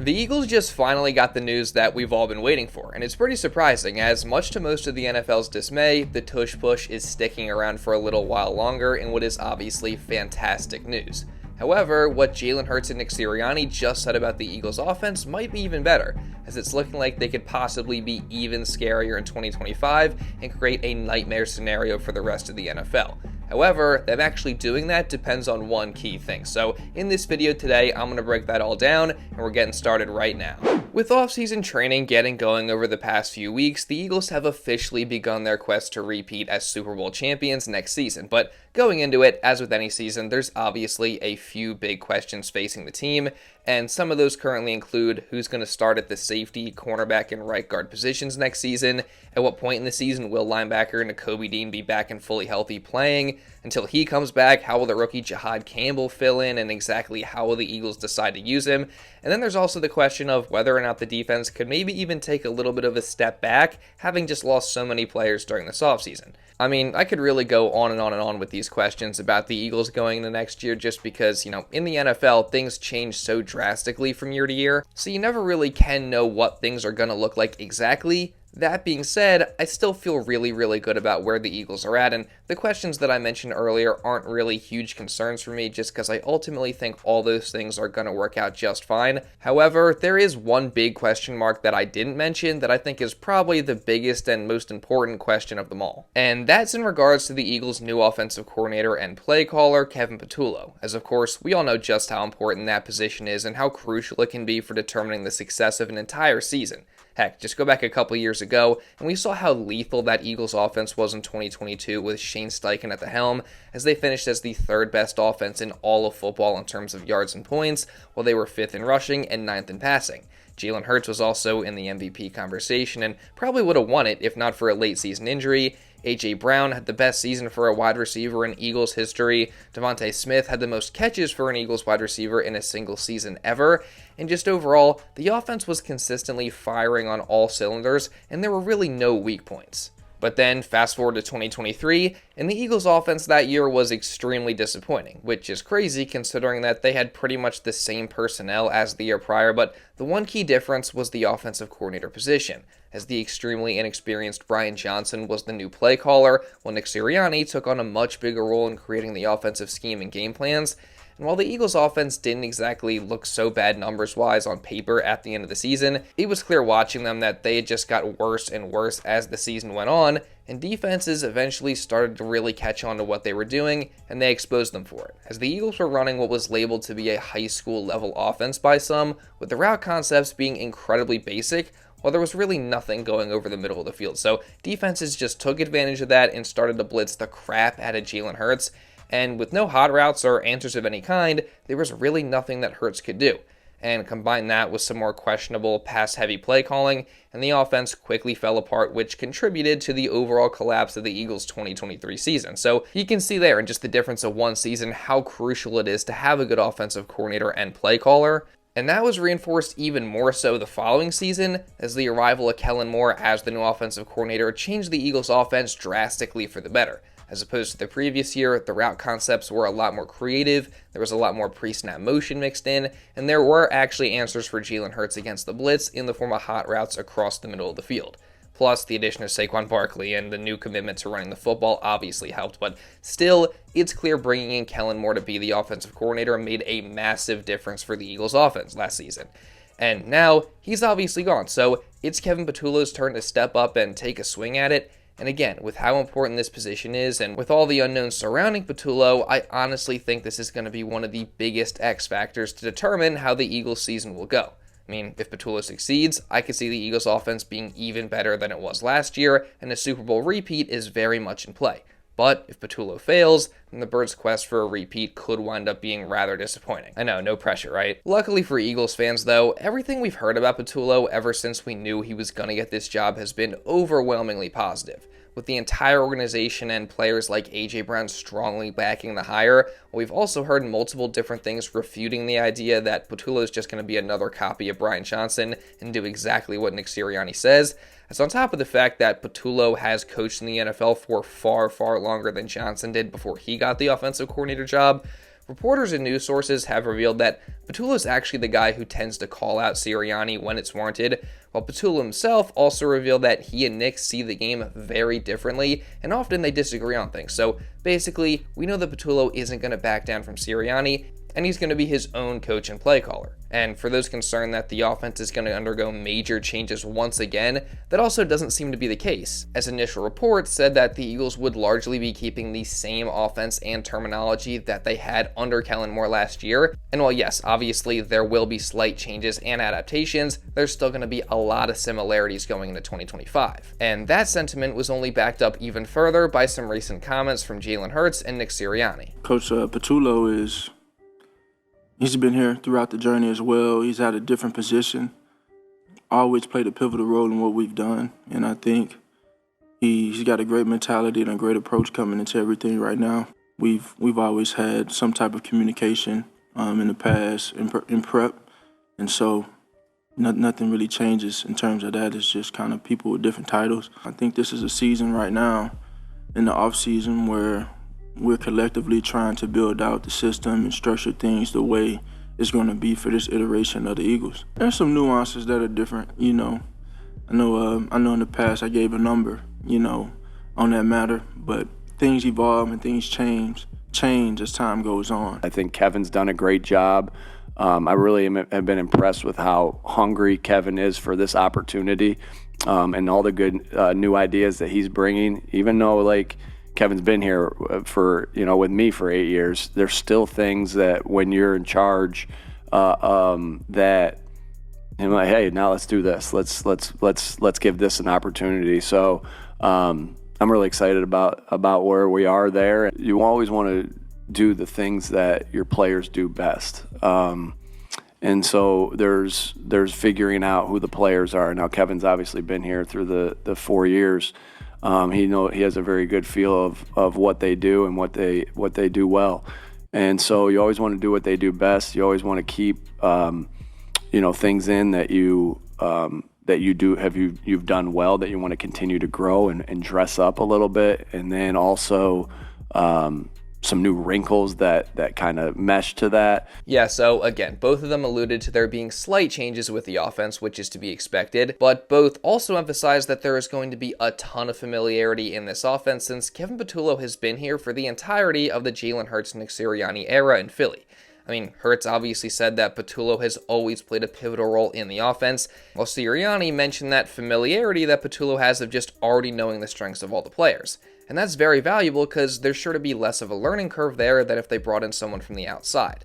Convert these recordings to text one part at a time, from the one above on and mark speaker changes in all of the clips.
Speaker 1: The Eagles just finally got the news that we've all been waiting for, and it's pretty surprising, as much to most of the NFL's dismay, the Tush push is sticking around for a little while longer in what is obviously fantastic news. However, what Jalen Hurts and Nick Sirianni just said about the Eagles' offense might be even better, as it's looking like they could possibly be even scarier in 2025 and create a nightmare scenario for the rest of the NFL. However, them actually doing that depends on one key thing. So in this video today, I'm going to break that all down, and we're getting started right now. With offseason training getting going over the past few weeks, the Eagles have officially begun their quest to repeat as Super Bowl champions next season. But going into it, as with any season, there's obviously a few big questions facing the team, and some of those currently include who's going to start at the safety, cornerback, and right guard positions next season, at what point in the season will linebacker Nakobe Dean be back and fully healthy playing, until he comes back, how will the rookie Jahad Campbell fill in, and exactly how will the Eagles decide to use him. And then there's also the question of whether or not the defense could maybe even take a little bit of a step back, having just lost so many players during this offseason. I mean, I could really go on and on and on with these questions about the Eagles going into next year just because, in the NFL, things change so drastically from year to year, so you never really can know what things are going to look like exactly. That being said, I still feel really good about where the Eagles are at, and the questions that I mentioned earlier aren't really huge concerns for me just because I ultimately think all those things are going to work out just fine. However, there is one big question mark that I didn't mention that I think is probably the biggest and most important question of them all. And that's in regards to the Eagles' new offensive coordinator and play caller, Kevin Patullo, as of course, we all know just how important that position is and how crucial it can be for determining the success of an entire season. Heck, just go back a couple years ago, and we saw how lethal that Eagles offense was in 2022 with Shane Steichen at the helm, as they finished as the third best offense in all of football in terms of yards and points, while they were fifth in rushing and ninth in passing. Jalen Hurts was also in the MVP conversation and probably would have won it if not for a late season injury. A.J. Brown had the best season for a wide receiver in Eagles history. Devontae Smith had the most catches for an Eagles wide receiver in a single season ever. And just overall, the offense was consistently firing on all cylinders, and there were really no weak points. But then, fast forward to 2023, and the Eagles' offense that year was extremely disappointing, which is crazy considering that they had pretty much the same personnel as the year prior, but the one key difference was the offensive coordinator position, as the extremely inexperienced Brian Johnson was the new play caller, while Nick Sirianni took on a much bigger role in creating the offensive scheme and game plans. And while the Eagles' offense didn't exactly look so bad numbers-wise on paper at the end of the season, it was clear watching them that they had just got worse and worse as the season went on, and defenses eventually started to really catch on to what they were doing, and they exposed them for it, as the Eagles were running what was labeled to be a high school level offense by some, with the route concepts being incredibly basic, while there was really nothing going over the middle of the field. So defenses just took advantage of that and started to blitz the crap out of Jalen Hurts, and with no hot routes or answers of any kind, there was really nothing that Hurts could do. And combine that with some more questionable pass-heavy play calling, and the offense quickly fell apart, which contributed to the overall collapse of the Eagles' 2023 season. So you can see there in just the difference of one season how crucial it is to have a good offensive coordinator and play caller. And that was reinforced even more so the following season, as the arrival of Kellen Moore as the new offensive coordinator changed the Eagles' offense drastically for the better. As opposed to the previous year, the route concepts were a lot more creative, there was a lot more pre-snap motion mixed in, and there were actually answers for Jalen Hurts against the blitz in the form of hot routes across the middle of the field. Plus, the addition of Saquon Barkley and the new commitment to running the football obviously helped, but still, it's clear bringing in Kellen Moore to be the offensive coordinator made a massive difference for the Eagles' offense last season. And now, he's obviously gone, so it's Kevin Patullo's turn to step up and take a swing at it. And again, with how important this position is and with all the unknowns surrounding Patullo, I honestly think this is going to be one of the biggest X factors to determine how the Eagles season will go. I mean, if Patullo succeeds, I could see the Eagles offense being even better than it was last year, and a Super Bowl repeat is very much in play. But if Patullo fails, then the Birds' quest for a repeat could wind up being rather disappointing. I know, no pressure, right? Luckily for Eagles fans, though, everything we've heard about Patullo ever since we knew he was going to get this job has been overwhelmingly positive. With the entire organization and players like A.J. Brown strongly backing the hire, we've also heard multiple different things refuting the idea that Patullo is just going to be another copy of Brian Johnson and do exactly what Nick Sirianni says. That's on top of the fact that Patullo has coached in the NFL for far longer than Johnson did before he got the offensive coordinator job. reporters and news sources have revealed that Patullo is actually the guy who tends to call out Sirianni when it's warranted, while Patullo himself also revealed that he and Nick see the game very differently, and often they disagree on things. So basically, we know that Patullo isn't going to back down from Sirianni, and he's going to be his own coach and play caller. And for those concerned that the offense is going to undergo major changes once again, that also doesn't seem to be the case, as initial reports said that the Eagles would largely be keeping the same offense and terminology that they had under Kellen Moore last year. And while yes, obviously there will be slight changes and adaptations, there's still going to be a lot of similarities going into 2025. And that sentiment was only backed up even further by some recent comments from Jalen Hurts and Nick Sirianni.
Speaker 2: Coach Patullo he's been here throughout the journey as well. He's had a different position, always played a pivotal role in what we've done. And I think he's got a great mentality and a great approach coming into everything right now. We've always had some type of communication in the past, in prep. And so nothing really changes in terms of that. It's just kind of people with different titles. I think this is a season right now in the offseason where we're collectively trying to build out the system and structure things the way it's going to be for this iteration of the Eagles. There's some nuances that are different, I know in the past I gave a number, on that matter, but things evolve and things change as time goes on.
Speaker 3: I think Kevin's done a great job. I really have been impressed with how hungry Kevin is for this opportunity and all the good new ideas that he's bringing, even though Kevin's been here for, with me for 8 years. There's still things that when you're in charge, that I'm like, hey, now let's do this. Let's give this an opportunity. So I'm really excited about where we are there. You always want to do the things that your players do best. And so there's figuring out who the players are. Now Kevin's obviously been here through the 4 years. He has a very good feel of what they do and what they do well, and so you always want to do what they do best. You always want to keep things in that you've done well, that you want to continue to grow and dress up a little bit, and then also some new wrinkles that kind of mesh to that.
Speaker 1: Yeah, so again, both of them alluded to there being slight changes with the offense, which is to be expected, but both also emphasized that there is going to be a ton of familiarity in this offense since Kevin Patullo has been here for the entirety of the Jalen Hurts and Nick Sirianni era in Philly. I mean, Hurts obviously said that Patullo has always played a pivotal role in the offense, while Sirianni mentioned that familiarity that Patullo has of just already knowing the strengths of all the players. And that's very valuable because there's sure to be less of a learning curve there than if they brought in someone from the outside.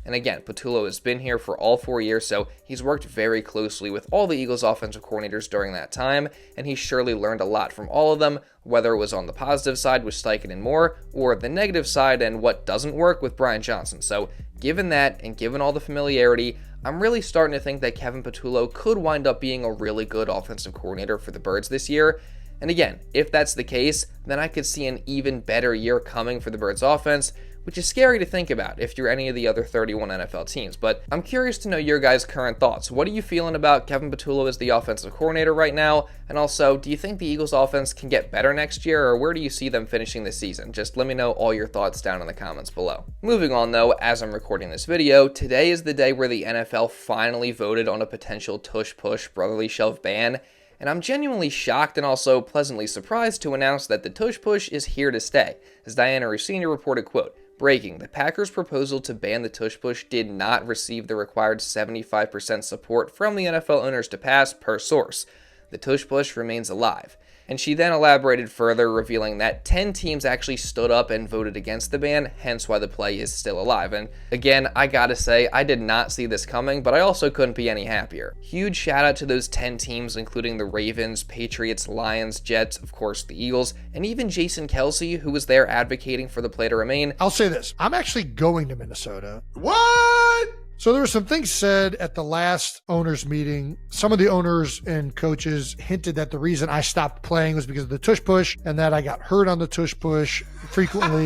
Speaker 1: And again, Patullo has been here for all 4 years, so he's worked very closely with all the Eagles offensive coordinators during that time, and he's surely learned a lot from all of them, whether it was on the positive side with Steichen and Moore, or the negative side and what doesn't work with Brian Johnson. So given that, and given all the familiarity, I'm really starting to think that Kevin Patullo could wind up being a really good offensive coordinator for the Birds this year. And again, if that's the case, then I could see an even better year coming for the Birds offense, which is scary to think about if you're any of the other 31 NFL teams. But I'm curious to know your guys' current thoughts. What are you feeling about Kevin Patullo as the offensive coordinator right now? And also, do you think the Eagles offense can get better next year, or where do you see them finishing this season? Just let me know all your thoughts down in the comments below. Moving on though, as I'm recording this video, today is the day where the NFL finally voted on a potential Tush Push brotherly shove ban. And I'm genuinely shocked and also pleasantly surprised to announce that the Tush Push is here to stay. As Diana Russini reported, quote, "Breaking, the Packers' proposal to ban the Tush Push did not receive the required 75% support from the NFL owners to pass, per source. The Tush Push remains alive." And she then elaborated further, revealing that 10 teams actually stood up and voted against the ban, hence why the play is still alive. And again, I gotta say, I did not see this coming, but I also couldn't be any happier. Huge shout out to those 10 teams, including the Ravens, Patriots, Lions, Jets, of course the Eagles, and even Jason Kelce, who was there advocating for the play to remain.
Speaker 4: I'll say this, I'm actually going to Minnesota.
Speaker 5: What?
Speaker 4: So there were some things said at the last owners meeting. Some of the owners and coaches hinted that the reason I stopped playing was because of the Tush Push and that I got hurt on the Tush Push frequently.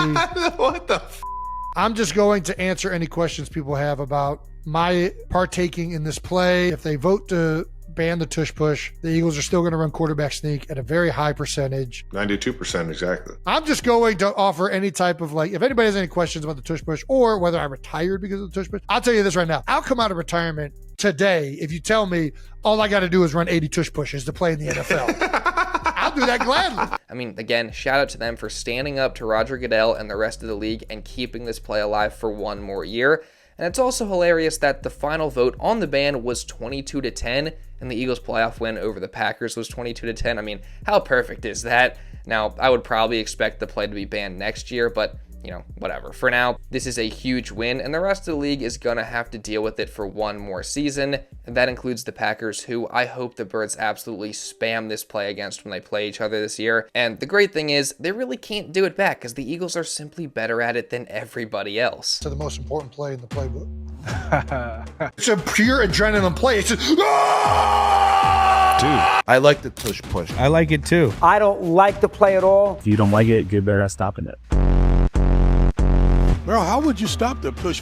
Speaker 5: What the f?
Speaker 4: I'm just going to answer any questions people have about my partaking in this play. If they vote to ban the tush push. The Eagles are still going to run quarterback sneak at a very high percentage.
Speaker 5: 92% exactly.
Speaker 4: I'm just going to offer any type of if anybody has any questions about the tush push or whether I retired because of the tush push, I'll tell you this right now. I'll come out of retirement today if you tell me all I got to do is run 80 tush pushes to play in the NFL. I'll do that gladly.
Speaker 1: I mean, again, shout out to them for standing up to Roger Goodell and the rest of the league and keeping this play alive for one more year. And it's also hilarious that the final vote on the ban was 22-10, and the Eagles' playoff win over the Packers was 22-10. I mean, how perfect is that? Now, I would probably expect the play to be banned next year, but whatever. For now, this is a huge win, and the rest of the league is going to have to deal with it for one more season, and that includes the Packers, who I hope the Birds absolutely spam this play against when they play each other this year. And the great thing is, they really can't do it back, because the Eagles are simply better at it than everybody else.
Speaker 4: To the most important play in the playbook. It's a pure adrenaline play. It's just,
Speaker 6: Dude, I like the tush push.
Speaker 7: I like it too.
Speaker 8: I don't like the play at all.
Speaker 7: If you don't like it, get better at stopping it.
Speaker 6: Bro, how would you stop the push?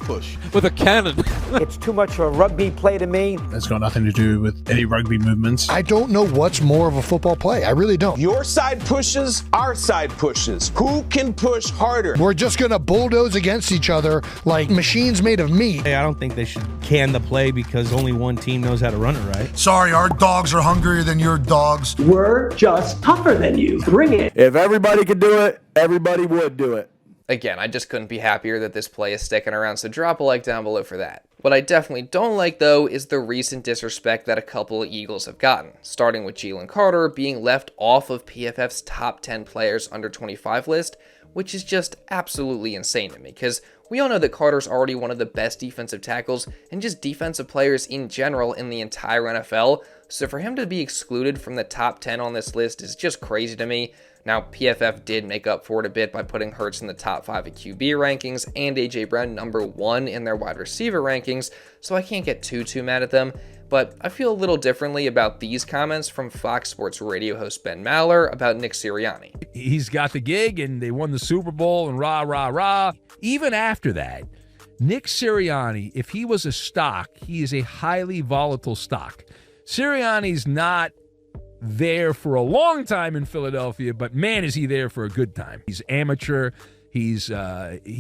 Speaker 9: With a cannon.
Speaker 8: It's too much of a rugby play to me.
Speaker 7: That's got nothing to do with any rugby movements.
Speaker 4: I don't know what's more of a football play. I really don't.
Speaker 10: Your side pushes, our side pushes. Who can push harder?
Speaker 4: We're just going to bulldoze against each other like machines made of meat.
Speaker 7: Hey, I don't think they should can the play because only one team knows how to run it right.
Speaker 11: Sorry, our dogs are hungrier than your dogs.
Speaker 8: We're just tougher than you. Bring it.
Speaker 3: If everybody could do it, everybody would do it.
Speaker 1: Again, I just couldn't be happier that this play is sticking around, so drop a like down below for that. What I definitely don't like, though, is the recent disrespect that a couple of Eagles have gotten, starting with Jalen Carter being left off of PFF's top 10 players under 25 list, which is just absolutely insane to me, because we all know that Carter's already one of the best defensive tackles and just defensive players in general in the entire NFL, so for him to be excluded from the top 10 on this list is just crazy to me. Now, PFF did make up for it a bit by putting Hurts in the top 5 at QB rankings and A.J. Brown number 1 in their wide receiver rankings, so I can't get too mad at them. But I feel a little differently about these comments from Fox Sports radio host Ben Maller about Nick Sirianni.
Speaker 12: He's got the gig, and they won the Super Bowl, and rah, rah, rah. Even after that, Nick Sirianni, if he was a stock, he is a highly volatile stock. Sirianni's not there for a long time in Philadelphia, but man, is he there for a good time. He's amateur. He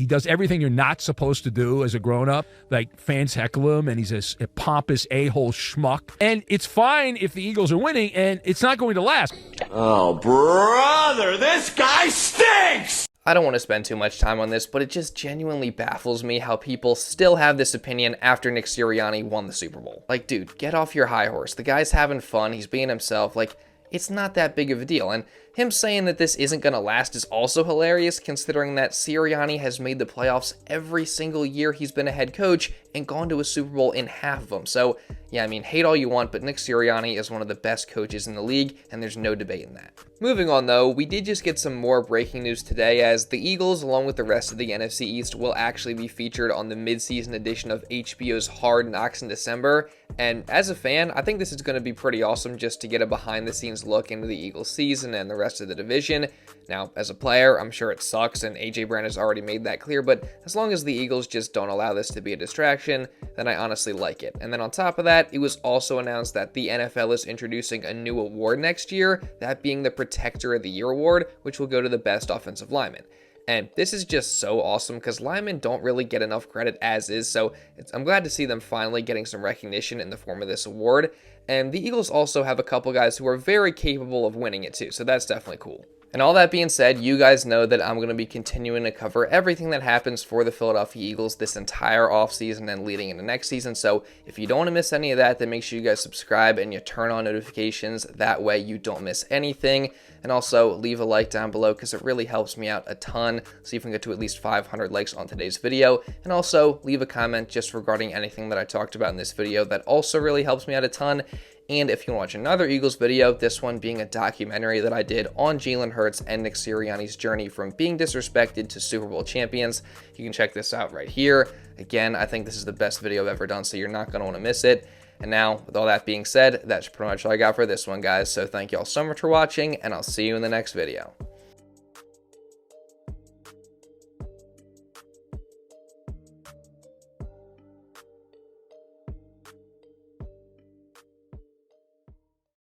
Speaker 12: does everything you're not supposed to do as a grown-up, like fans heckle him, and he's a pompous a-hole schmuck. And it's fine if the Eagles are winning, and it's not going to last.
Speaker 10: Oh, brother, this guy stinks!
Speaker 1: I don't want to spend too much time on this, but it just genuinely baffles me how people still have this opinion after Nick Sirianni won the Super Bowl. Like, dude, get off your high horse. The guy's having fun. He's being himself. Like, it's not that big of a deal. And him saying that this isn't going to last is also hilarious, considering that Sirianni has made the playoffs every single year he's been a head coach and gone to a Super Bowl in half of them. So, yeah, I mean, hate all you want, but Nick Sirianni is one of the best coaches in the league, and there's no debate in that. Moving on, though, we did just get some more breaking news today, as the Eagles, along with the rest of the NFC East, will actually be featured on the mid-season edition of HBO's Hard Knocks in December. And as a fan, I think this is going to be pretty awesome just to get a behind-the-scenes look into the Eagles season and the rest of the division. Now, as a player, I'm sure it sucks, and A.J. Brown has already made that clear, but as long as the Eagles just don't allow this to be a distraction, then I honestly like it. And then on top of that, it was also announced that the NFL is introducing a new award next year, that being the Protector of the Year award, which will go to the best offensive lineman. And this is just so awesome because linemen don't really get enough credit as is, so I'm glad to see them finally getting some recognition in the form of this award. And the Eagles also have a couple guys who are very capable of winning it too, so that's definitely cool. And all that being said, you guys know that I'm going to be continuing to cover everything that happens for the Philadelphia Eagles this entire offseason and leading into next season. So if you don't want to miss any of that, then make sure you guys subscribe and you turn on notifications. That way you don't miss anything. And also leave a like down below because it really helps me out a ton. So you can get to at least 500 likes on today's video. And also leave a comment just regarding anything that I talked about in this video. That also really helps me out a ton. And if you want to watch another Eagles video, this one being a documentary that I did on Jalen Hurts and Nick Sirianni's journey from being disrespected to Super Bowl champions, you can check this out right here. Again, I think this is the best video I've ever done, so you're not going to want to miss it. And now, with all that being said, that's pretty much all I got for this one, guys. So thank you all so much for watching, and I'll see you in the next video.